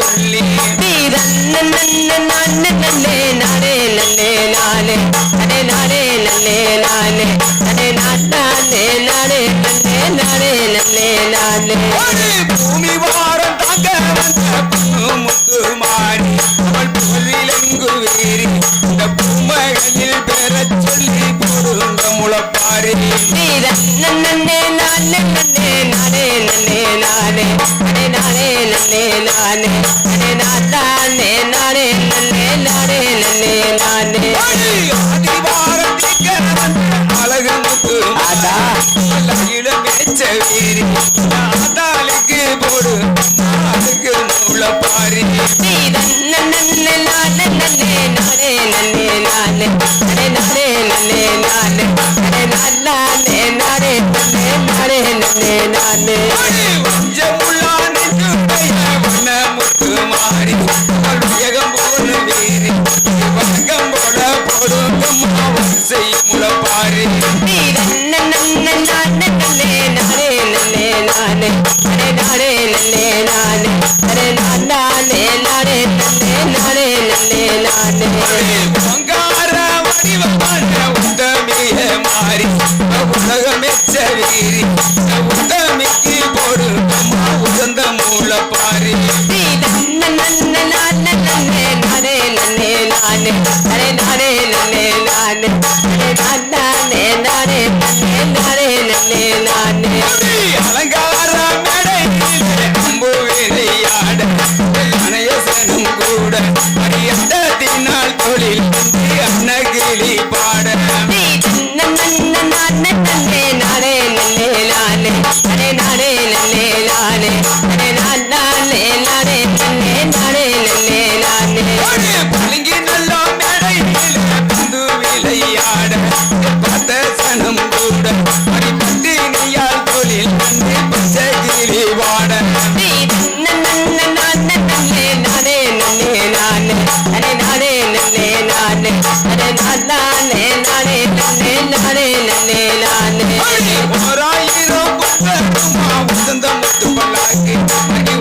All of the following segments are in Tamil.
சொல்லி பூமி வாரம் தாங்க முத்து மாறி அவள் புகழிலங்கு வேறி இந்த பூமகளில் பெற சொல்லி போடுங்க முளப்பாரி அழகு முத்து இளமேச்ச வேறி ஆத்தாளுக்கு போடு அதுக்கு முளப்பாரி முத்து மாறி வேகம் போன வேறி வணக்கம் போட போடும் செய்யும் முளப்பாரி உத்தமிய மாறி உலகமெச்ச வீரி உத்தமிக்கு போடு உசந்த முளப்பாரி அலங்கார மேடை அம்பு விளையாட அணையசனும் கூட அடியத்தினால் தொழில் அன்னகிளி பாட பளிங்கி நல்ல மேடை பந்து விளையாட பார்த்த சனம் கூட அடிப்பட்டினியால் தொழில் பச்சைகிளி வாட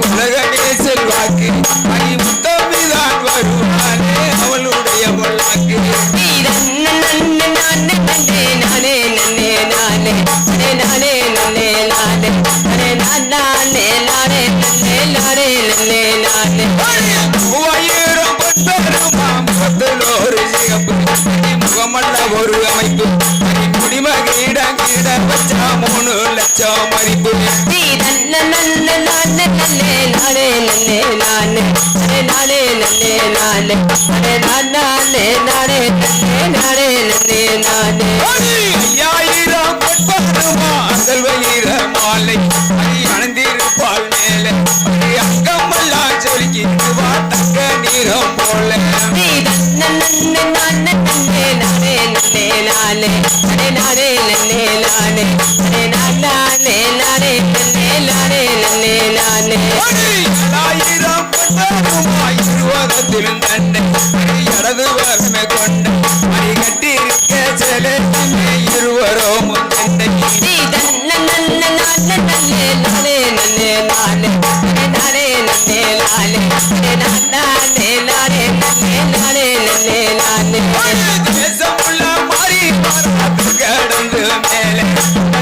உலகமே செல்வாக்கு அடி முத்தமிதான் வருவானே அவளுடைய பொல்லாக்கு முகமல்ல ஒரு அமைப்பு குடிமகிட கிட வச்சா 3 லட்சம் மதிப்பு செல்வயிர மாலை அணிந்திருப்பாள் மேலே அங்கமெல்லாம் சொருக்கிவா தங்க நீரம் போல இடது வரமே கொண்ட மணி கட்டி இருக்க சில இருவரும் தேசமுள்ள மாறி கடந்து மேலே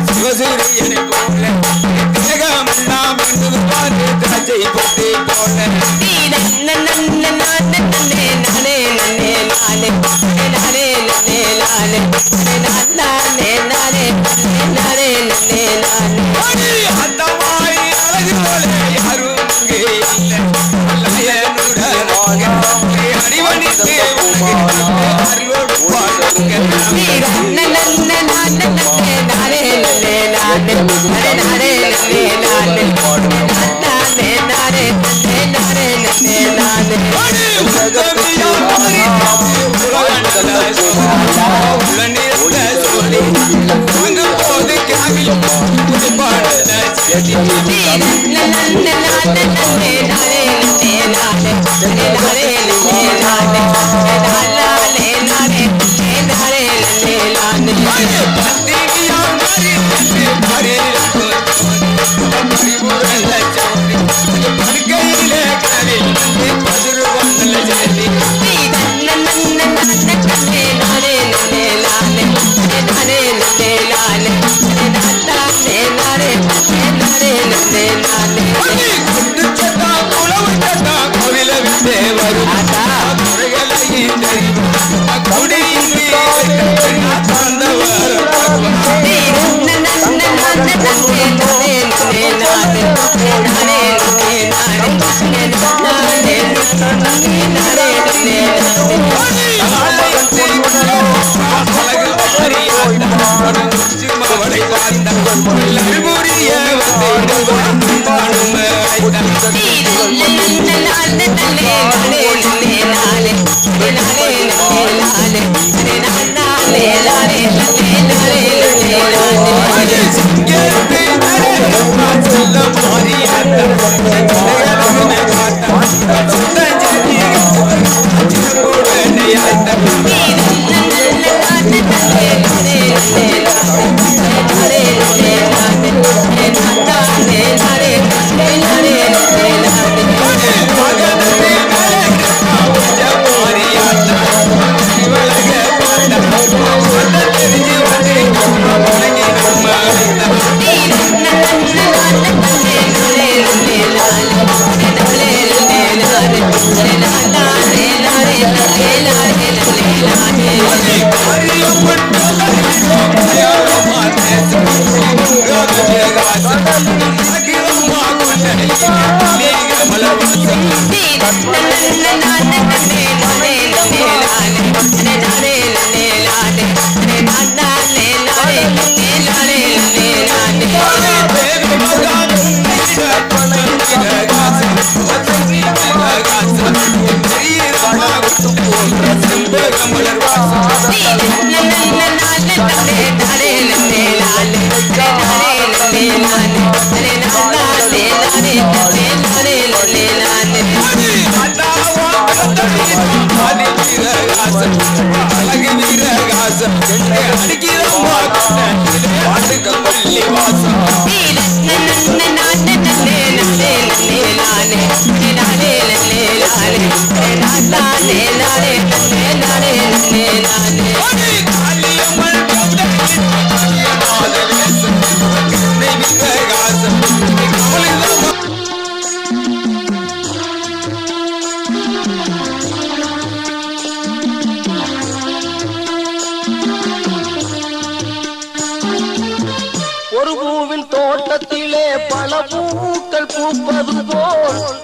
சிவசூரியனை போல தேகமெல்லாம் பார்த்து திராட்சை பொட்டி போல படுக்கையிலே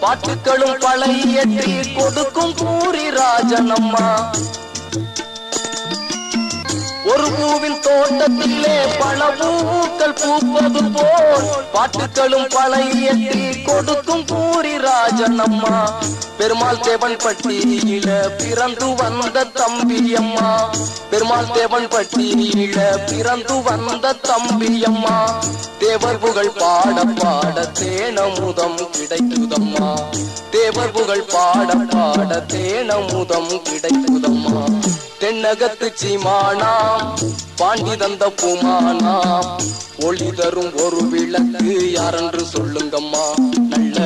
பாட்டுக்களும் பழையற்றி கொடுக்கும் பூரி ராஜனம்மா ஒரு பூவின் தோட்டத்திலே பல பூக்கள் பூப்பது போல் பாட்டுக்களும் பழையற்றி கொடுக்கும் பூரி ராஜனம்மா பெருமாள் தேவன் பட்டியில பிறந்து வந்த தம்பியம்மா பெருமாள் தேவன் பட்டியில பிறந்து வந்த தம்பியம்மா தேவர் புகழ் பாட பாட தேனமுதம் கிடைக்குதம்மா தேவர் புகழ் பாட பாட தேனமுதம் கிடைக்குதம்மா தென்னகத்து சீமானாம் பாண்டி தந்த பூமானாம் ஒளி தரும் ஒரு விளக்கு யாரென்று சொல்லுங்கம்மா நல்ல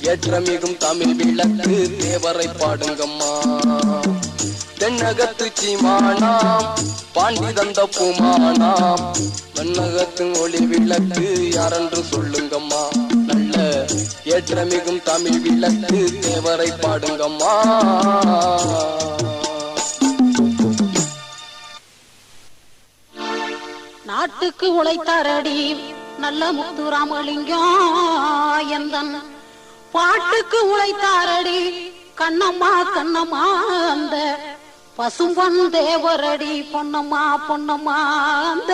ஏற்றமிகும் தமிழ் விளக்கு தேவரை பாடுங்கம்மா தென்னகத்து சீமானாம் பாண்டி தந்த பூமானாம் தென்னகத்து ஒளி விளக்கு யாரென்று சொல்லுங்கம்மா நல்ல ஏற்றமிகும் தமிழ் விளக்கு தேவரை பாடுங்கம்மா நாட்டுக்கு உழைத்தாரடி நல்ல முத்துராமலிங்கம் எந்தன் பாட்டுக்கு உழைத்தாரடி கண்ணம்மா கண்ணம்மா அந்த பசும்பொன் தேவரடி பொன்னம்மா பொன்னம்மா அந்த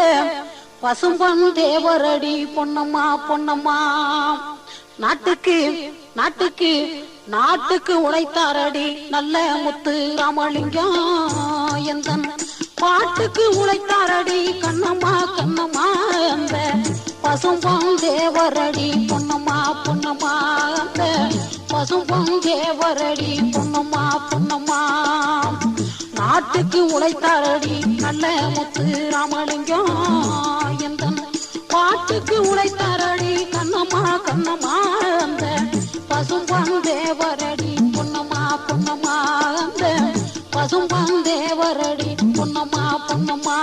பசும்பொன் தேவரடி பொன்னம்மா பொன்னம்மா நாட்டுக்கு நாட்டுக்கு நாட்டுக்கு உழைத்தாரடி நல்ல முத்து ராமலிங்கம் எந்தன் பாட்டுக்கு உழைத்தாரடி கண்ணம்மா கண்ணம்மா அந்த பசும்பொன் தேவரடி பொன்னம்மா பொன்னம்மா அந்த பசும்பொன் தேவரடி பொன்னம்மா பொன்னம்மா நாட்டுக்கு உழைத்தாரடி நல்ல முத்து ராமலிங்கம் எந்தன் பாட்டுக்கு உழைத்தாரடி கண்ணம்மா கண்ணம்மா அந்த பசும்பொன் தேவரடி பொன்னம்மா பொன்னம்மா அந்த பசும்பொன் தேவரடி பொன்னம்மா பொன்னம்மா